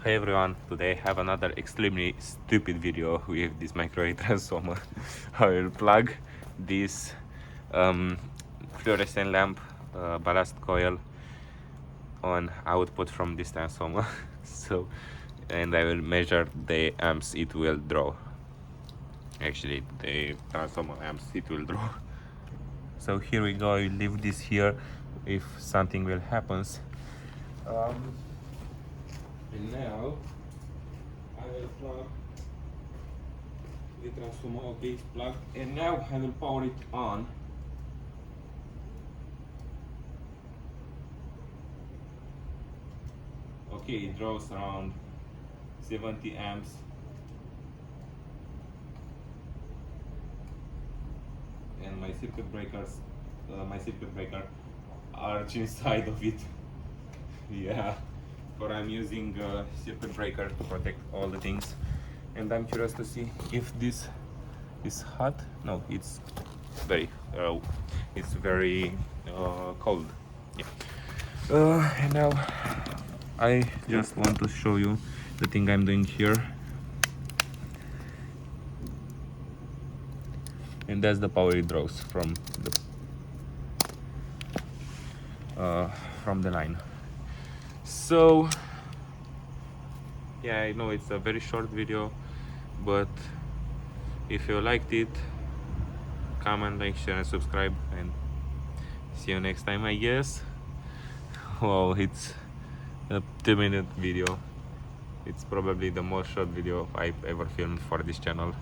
Hey everyone, today I have another extremely stupid video with this microwave transformer. I will plug this fluorescent lamp ballast coil on output from this transformer. And I will measure the amps it will draw. Actually, the transformer amps it will draw. So here we go, I will leave this here if something will happens. And now I will plug the transformer. Okay, it's plugged, and now I will power it on. Okay, it draws around 70 amps. And my circuit breaker arch inside of it. Yeah, but I'm using circuit breaker to protect all the things. And I'm curious to see if this is hot. No, it's very cold. Yeah. And now I just want to show you the thing I'm doing here. And that's the power it draws from the line. So yeah, I know it's a very short video, but if you liked it, comment, like, share and subscribe, and see you next time, I guess. Well, it's a 2-minute video. It's probably the most short video I've ever filmed for this channel.